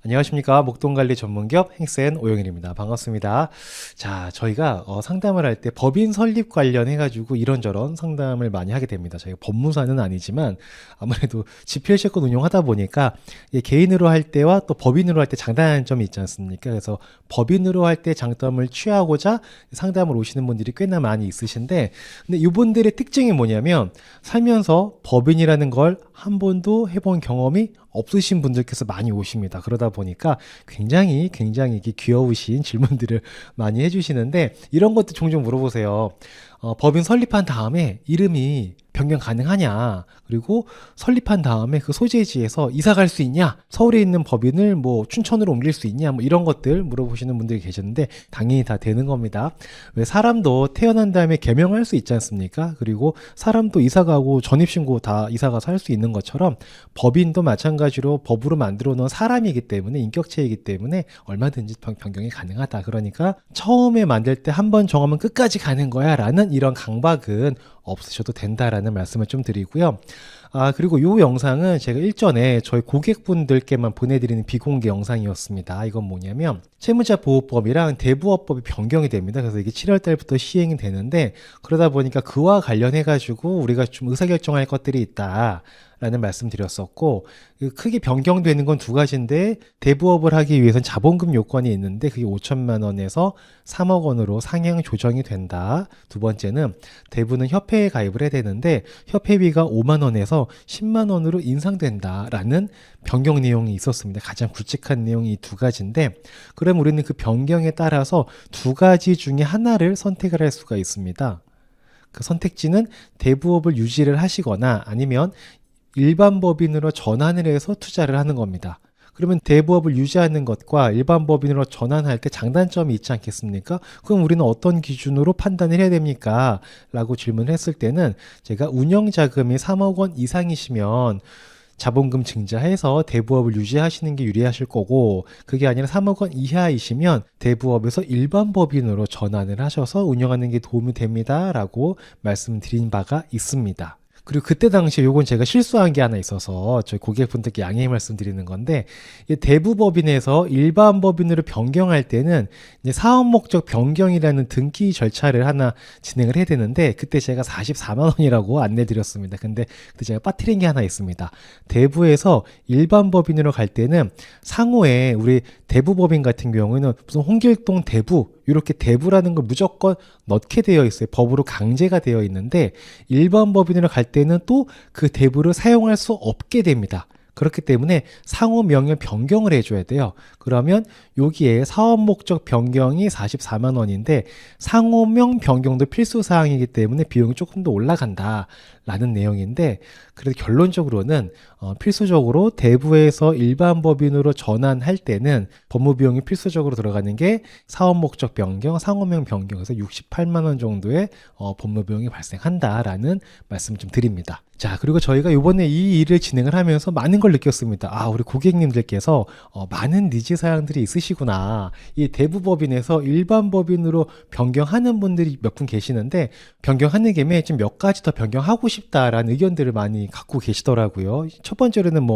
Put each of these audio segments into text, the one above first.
안녕하십니까. 목돈관리 전문기업 행센 오영일입니다. 반갑습니다. 자, 저희가 상담을 할 때 법인 설립 관련해가지고 이런저런 상담을 많이 하게 됩니다. 저희가 법무사는 아니지만 아무래도 지필채권 운용하다 보니까 개인으로 할 때와 또 법인으로 할 때 장단점이 있지 않습니까? 그래서 법인으로 할 때 장점을 취하고자 상담을 오시는 분들이 꽤나 많이 있으신데, 근데 이분들의 특징이 뭐냐면 살면서 법인이라는 걸 한 번도 해본 경험이 없으신 분들께서 많이 오십니다. 그러다 보니까 굉장히 이렇게 귀여우신 질문들을 많이 해주시는데, 이런 것도 종종 물어보세요. 법인 설립한 다음에 이름이 변경 가능하냐? 그리고 설립한 다음에 그 소재지에서 이사 갈 수 있냐? 서울에 있는 법인을 뭐 춘천으로 옮길 수 있냐? 뭐 이런 것들 물어보시는 분들이 계셨는데, 당연히 다 되는 겁니다. 왜 사람도 태어난 다음에 개명할 수 있지 않습니까? 그리고 사람도 이사 가고 전입신고 다 이사 가서 할 수 있는 것처럼 법인도 마찬가지로 법으로 만들어 놓은 사람이기 때문에, 인격체이기 때문에 얼마든지 변경이 가능하다. 그러니까 처음에 만들 때 한 번 정하면 끝까지 가는 거야 라는 이런 강박은 없으셔도 된다라는 말씀을 좀 드리고요. 그리고 이 영상은 제가 일전에 저희 고객분들께만 보내드리는 비공개 영상이었습니다. 이건 뭐냐면 채무자 보호법이랑 대부업법이 변경이 됩니다. 그래서 이게 7월 달부터 시행이 되는데, 그러다 보니까 그와 관련해 가지고 우리가 좀 의사결정할 것들이 있다 라는 말씀 드렸었고, 크게 변경되는 건 두 가지인데, 대부업을 하기 위해서는 자본금 요건이 있는데 그게 5천만 원에서 3억 원으로 상향 조정이 된다. 두 번째는 대부는 협회에 가입을 해야 되는데 협회비가 5만 원에서 10만 원으로 인상된다 라는 변경 내용이 있었습니다. 가장 굵직한 내용이 이 두 가지인데, 그럼 우리는 그 변경에 따라서 두 가지 중에 하나를 선택을 할 수가 있습니다. 그 선택지는 대부업을 유지를 하시거나 아니면 일반 법인으로 전환을 해서 투자를 하는 겁니다. 그러면 대부업을 유지하는 것과 일반 법인으로 전환할 때 장단점이 있지 않겠습니까? 그럼 우리는 어떤 기준으로 판단을 해야 됩니까? 라고 질문을 했을 때는 제가 운영자금이 3억 원 이상이시면 자본금 증자해서 대부업을 유지하시는 게 유리하실 거고, 그게 아니라 3억 원 이하이시면 대부업에서 일반 법인으로 전환을 하셔서 운영하는 게 도움이 됩니다 라고 말씀드린 바가 있습니다. 그리고 그때 당시에 요건 제가 실수한 게 하나 있어서 저희 고객분들께 양해 말씀드리는 건데, 대부법인에서 일반 법인으로 변경할 때는 이제 사업 목적 변경이라는 등기 절차를 하나 진행을 해야 되는데, 그때 제가 44만 원이라고 안내 드렸습니다. 근데 그때 제가 빠뜨린 게 하나 있습니다. 대부에서 일반 법인으로 갈 때는 상호에 우리 대부법인 같은 경우에는 무슨 홍길동 대부 이렇게 대부라는 걸 무조건 넣게 되어 있어요. 법으로 강제가 되어 있는데, 일반 법인으로 갈 때는 또 그 대부를 사용할 수 없게 됩니다. 그렇기 때문에 상호명을 변경을 해줘야 돼요. 그러면 여기에 사업 목적 변경이 44만 원인데 상호명 변경도 필수 사항이기 때문에 비용이 조금 더 올라간다 라는 내용인데, 그래도 결론적으로는 필수적으로 대부에서 일반 법인으로 전환할 때는 법무 비용이 필수적으로 들어가는 게 사업 목적 변경, 상호명 변경에서 68만 원 정도의 법무 비용이 발생한다라는 말씀을 좀 드립니다. 자, 그리고 저희가 이번에 이 일을 진행을 하면서 많은 걸 느꼈습니다. 우리 고객님들께서 많은 니즈 사항들이 있으시구나. 이 대부법인에서 일반 법인으로 변경하는 분들이 몇 분 계시는데, 변경하는 김에 좀 몇 가지 더 변경하고 싶다라는 의견들을 많이 갖고 계시더라고요. 첫 번째로는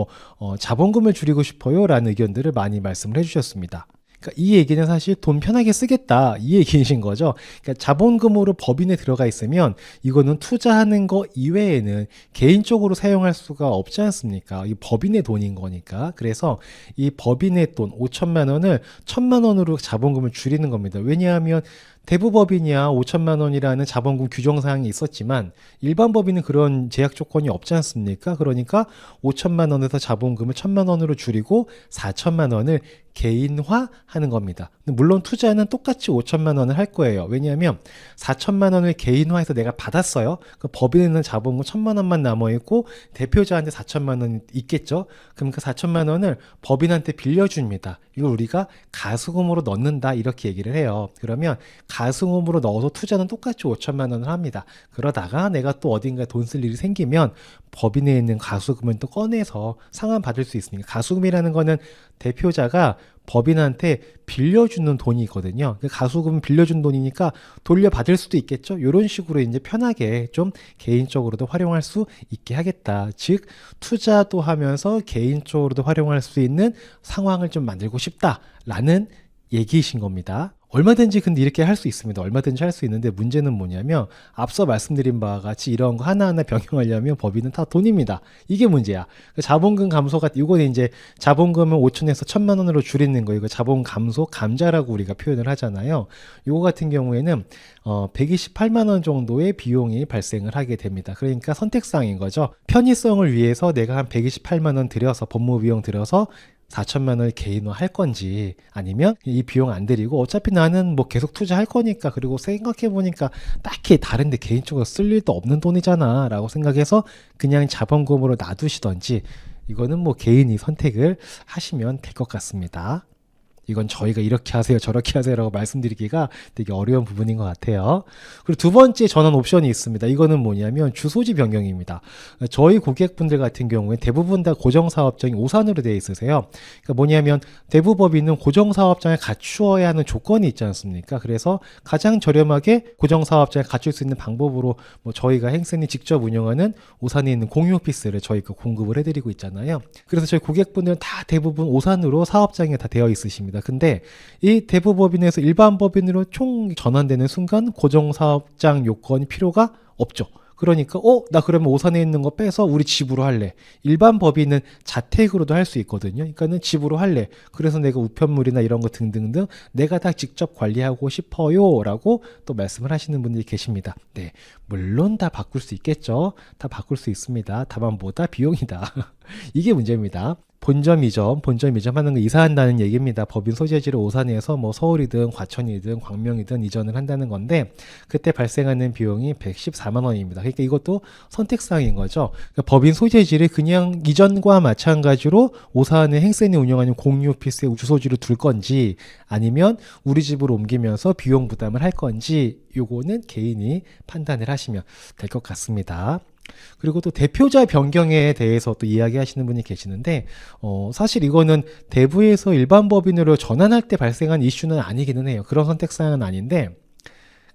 자본금을 줄이고 싶어요 라는 의견들을 많이 말씀을 해주셨습니다. 그러니까 이 얘기는 사실 돈 편하게 쓰겠다 이 얘기이신 거죠. 그러니까 자본금으로 법인에 들어가 있으면 이거는 투자하는 거 이외에는 개인적으로 사용할 수가 없지 않습니까? 이 법인의 돈인 거니까. 그래서 이 법인의 돈 5천만 원을 1천만 원으로 자본금을 줄이는 겁니다. 왜냐하면 대부법인이야 5천만 원이라는 자본금 규정사항이 있었지만 일반 법인은 그런 제약 조건이 없지 않습니까? 그러니까 5천만 원에서 자본금을 1천만 원으로 줄이고 4천만 원을 개인화하는 겁니다. 물론 투자는 똑같이 5천만 원을 할 거예요. 왜냐하면 4천만 원을 개인화해서 내가 받았어요. 그 법인에는 자본금 1천만 원만 남아있고 대표자한테 4천만 원이 있겠죠. 그럼 그 4천만 원을 법인한테 빌려줍니다. 이걸 우리가 가수금으로 넣는다 이렇게 얘기를 해요. 그러면 가수금으로 넣어서 투자는 똑같이 5천만 원을 합니다. 그러다가 내가 또 어딘가에 돈 쓸 일이 생기면 법인에 있는 가수금을 또 꺼내서 상환 받을 수 있으니까, 가수금이라는 거는 대표자가 법인한테 빌려주는 돈이 있거든요. 가수금 빌려준 돈이니까 돌려받을 수도 있겠죠. 이런 식으로 이제 편하게 좀 개인적으로도 활용할 수 있게 하겠다. 즉 투자도 하면서 개인적으로도 활용할 수 있는 상황을 좀 만들고 싶다라는 얘기이신 겁니다. 얼마든지 근데 이렇게 할 수 있습니다. 얼마든지 할 수 있는데 문제는 뭐냐면 앞서 말씀드린 바와 같이 이런 거 하나하나 변경하려면 법인은 다 돈입니다. 이게 문제야. 자본금 감소가 이건 이제 자본금을 5천에서 1,000만 원으로 줄이는 거 이거 자본 감소 감자라고 우리가 표현을 하잖아요. 이거 같은 경우에는 128만 원 정도의 비용이 발생을 하게 됩니다. 그러니까 선택사항인 거죠. 편의성을 위해서 내가 한 128만 원 들여서 법무 비용 들여서 4천만 원을 개인화할 건지 아니면 이 비용 안 들이고 어차피 나는 뭐 계속 투자할 거니까 그리고 생각해 보니까 딱히 다른데 개인적으로 쓸 일도 없는 돈이잖아 라고 생각해서 그냥 자본금으로 놔두시던지 이거는 뭐 개인이 선택을 하시면 될 것 같습니다. 이건 저희가 이렇게 하세요 저렇게 하세요라고 말씀드리기가 되게 어려운 부분인 것 같아요. 그리고 두 번째 전환 옵션이 있습니다. 이거는 뭐냐면 주소지 변경입니다. 저희 고객분들 같은 경우에 대부분 다 고정사업장이 오산으로 되어 있으세요. 그러니까 뭐냐면 대부법인은 고정사업장을 갖추어야 하는 조건이 있지 않습니까? 그래서 가장 저렴하게 고정사업장을 갖출 수 있는 방법으로 뭐 저희가 행센이 직접 운영하는 오산에 있는 공유 오피스를 저희가 공급을 해드리고 있잖아요. 그래서 저희 고객분들은 다 대부분 오산으로 사업장이 다 되어 있으십니다. 근데 이 대부법인에서 일반 법인으로 총 전환되는 순간 고정사업장 요건이 필요가 없죠. 그러니까 나 그러면 오산에 있는 거 빼서 우리 집으로 할래. 일반 법인은 자택으로도 할 수 있거든요. 그러니까는 집으로 할래. 그래서 내가 우편물이나 이런 거 등등등 내가 다 직접 관리하고 싶어요 라고 또 말씀을 하시는 분들이 계십니다. 네, 물론 다 바꿀 수 있겠죠. 다 바꿀 수 있습니다. 다만 뭐다 비용이다. 이게 문제입니다. 본점 이점 하는 거 이사한다는 얘기입니다. 법인 소재지를 오산에서 뭐 서울이든 과천이든 광명이든 이전을 한다는 건데 그때 발생하는 비용이 114만 원입니다. 그러니까 이것도 선택사항인 거죠. 그러니까 법인 소재지를 그냥 이전과 마찬가지로 오산의 행센이 운영하는 공유 오피스의 주소지로 둘 건지 아니면 우리 집으로 옮기면서 비용 부담을 할 건지 요거는 개인이 판단을 하시면 될 것 같습니다. 그리고 또 대표자 변경에 대해서 또 이야기하시는 분이 계시는데 사실 이거는 대부에서 일반 법인으로 전환할 때 발생한 이슈는 아니기는 해요. 그런 선택사항은 아닌데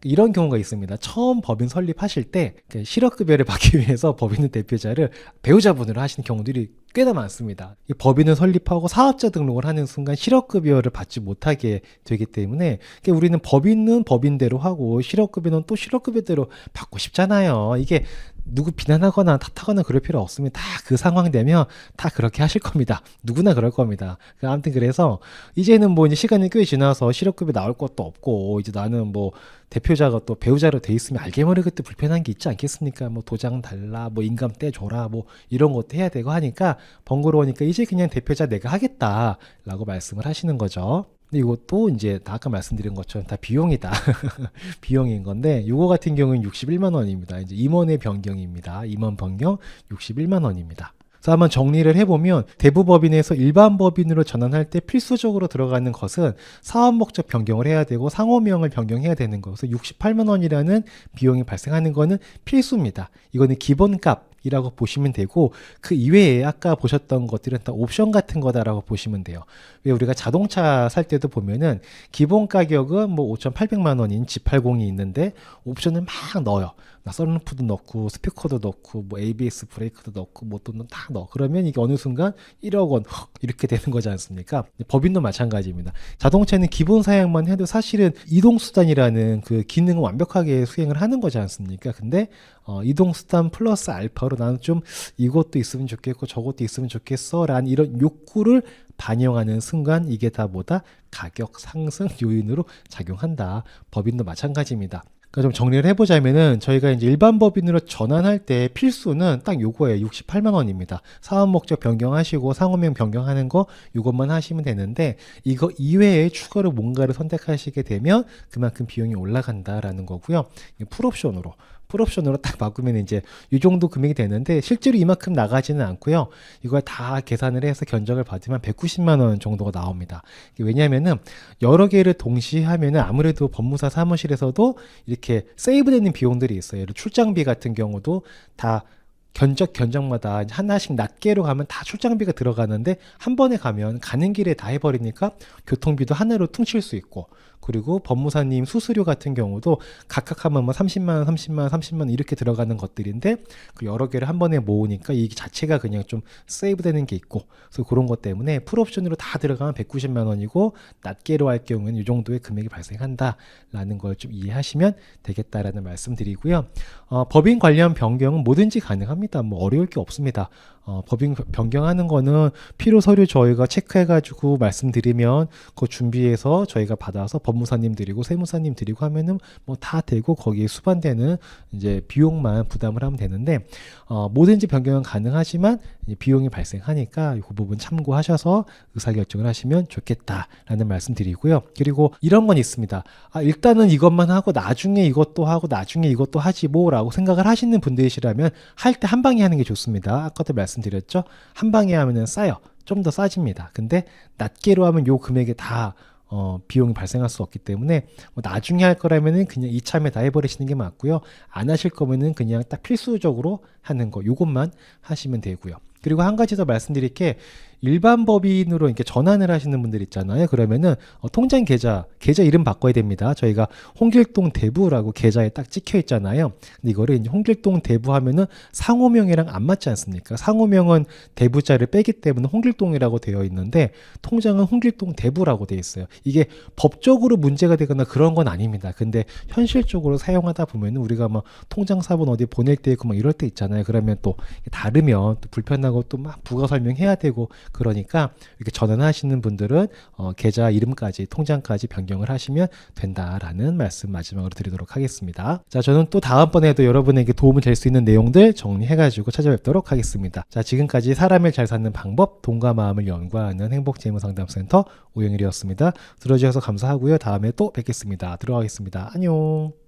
이런 경우가 있습니다. 처음 법인 설립하실 때 실업급여를 받기 위해서 법인의 대표자를 배우자분으로 하시는 경우들이 꽤나 많습니다. 법인을 설립하고 사업자 등록을 하는 순간 실업급여를 받지 못하게 되기 때문에 우리는 법인은 법인대로 하고 실업급여는 또 실업급여대로 받고 싶잖아요. 이게 누구 비난하거나 탓하거나 그럴 필요 없습니다. 다 그 상황 되면 다 그렇게 하실 겁니다. 누구나 그럴 겁니다. 아무튼 그래서 이제는 뭐 이제 시간이 꽤 지나서 실업급여 나올 것도 없고 이제 나는 뭐 대표자가 또 배우자로 돼 있으면 알게 모르게 또 불편한 게 있지 않겠습니까? 뭐 도장 달라, 뭐 인감 떼줘라, 뭐 이런 것도 해야 되고 하니까 번거로우니까 이제 그냥 대표자 내가 하겠다라고 말씀을 하시는 거죠. 근데 이것도 이제 아까 말씀드린 것처럼 다 비용이다. 비용인 건데 이거 같은 경우는 61만 원입니다. 이제 임원의 변경입니다. 임원 변경 61만 원입니다. 그래서 한번 정리를 해보면 대부법인에서 일반 법인으로 전환할 때 필수적으로 들어가는 것은 사업 목적 변경을 해야 되고 상호명을 변경해야 되는 거. 그래서 68만 원이라는 비용이 발생하는 거는 필수입니다. 이거는 기본값 이라고 보시면 되고 그 이외에 아까 보셨던 것들은 다 옵션 같은 거다라고 보시면 돼요. 왜 우리가 자동차 살 때도 보면은 기본 가격은 뭐 5,800만 원인 G80이 있는데 옵션을 막 넣어요. 썬루프도 넣고 스피커도 넣고 뭐 ABS 브레이크도 넣고 뭐 또 다 넣어. 그러면 이게 어느 순간 1억 원 이렇게 되는 거지 않습니까? 법인도 마찬가지입니다. 자동차는 기본 사양만 해도 사실은 이동수단이라는 그 기능을 완벽하게 수행을 하는 거지 않습니까? 근데 이동수단 플러스 알파로 나는 좀 이것도 있으면 좋겠고 저것도 있으면 좋겠어 라는 이런 욕구를 반영하는 순간 이게 다 뭐다? 가격 상승 요인으로 작용한다. 법인도 마찬가지입니다. 그러니까 좀 정리를 해보자면은 저희가 이제 일반 법인으로 전환할 때 필수는 딱 요거예요. 68만 원입니다. 사업 목적 변경하시고 상호명 변경하는 거 이것만 하시면 되는데 이거 이외에 추가로 뭔가를 선택하시게 되면 그만큼 비용이 올라간다라는 거고요. 풀옵션으로 딱 바꾸면 이제 이 정도 금액이 되는데 실제로 이만큼 나가지는 않고요. 이걸 다 계산을 해서 견적을 받으면 190만 원 정도가 나옵니다. 왜냐하면은 여러 개를 동시에 하면은 아무래도 법무사 사무실에서도 이렇게 세이브되는 비용들이 있어요. 출장비 같은 경우도 다 견적마다 하나씩 낱개로 가면 다 출장비가 들어가는데 한 번에 가면 가는 길에 다 해버리니까 교통비도 하나로 퉁칠 수 있고, 그리고 법무사님 수수료 같은 경우도 각각 하면 뭐 30만 원, 30만 원, 30만 원 이렇게 들어가는 것들인데 그 여러 개를 한 번에 모으니까 이 자체가 그냥 좀 세이브 되는 게 있고, 그래서 그런 것 때문에 풀옵션으로 다 들어가면 190만 원이고 낱개로 할 경우에는 이 정도의 금액이 발생한다라는 걸 좀 이해하시면 되겠다라는 말씀 드리고요. 법인 관련 변경은 뭐든지 가능합니다. 뭐 어려울 게 없습니다. 법인 변경하는 거는 필요 서류 저희가 체크해가지고 말씀드리면 그거 준비해서 저희가 받아서 법무사님 드리고 세무사님 드리고 하면은 뭐 다 되고 거기에 수반되는 이제 비용만 부담을 하면 되는데, 뭐든지 변경은 가능하지만 비용이 발생하니까 그 부분 참고하셔서 의사결정을 하시면 좋겠다라는 말씀 드리고요. 그리고 이런 건 있습니다. 일단은 이것만 하고 나중에 이것도 하고 나중에 이것도 하지 뭐라고 생각을 하시는 분들이시라면 할 때 한 방에 하는 게 좋습니다. 아까도 말씀드렸죠. 한 방에 하면은 싸요. 좀 더 싸집니다. 근데 낱개로 하면 요 금액에 다 비용이 발생할 수 없기 때문에 뭐 나중에 할 거라면은 그냥 이참에 다 해버리시는 게 맞고요. 안 하실 거면은 그냥 딱 필수적으로 하는 거 요것만 하시면 되고요. 그리고 한 가지 더 말씀드릴 게, 일반 법인으로 이렇게 전환을 하시는 분들 있잖아요. 그러면은 통장 계좌 이름 바꿔야 됩니다. 저희가 홍길동 대부라고 계좌에 딱 찍혀 있잖아요. 근데 이거를 이제 홍길동 대부 하면은 상호명이랑 안 맞지 않습니까? 상호명은 대부자를 빼기 때문에 홍길동이라고 되어 있는데 통장은 홍길동 대부라고 되어 있어요. 이게 법적으로 문제가 되거나 그런 건 아닙니다. 근데 현실적으로 사용하다 보면은 우리가 막 통장 사본 어디 보낼 때 있고 막 이럴 때 있잖아요. 그러면 또 다르면 또 불편하고 또 막 부가 설명해야 되고, 그러니까 이렇게 전환하시는 분들은 계좌 이름까지 통장까지 변경을 하시면 된다라는 말씀 마지막으로 드리도록 하겠습니다. 자, 저는 또 다음번에도 여러분에게 도움이 될 수 있는 내용들 정리해가지고 찾아뵙도록 하겠습니다. 자, 지금까지 사람을 잘 사는 방법, 돈과 마음을 연구하는 행복재무상담센터 오영일이었습니다. 들어주셔서 감사하고요. 다음에 또 뵙겠습니다. 들어가겠습니다. 안녕.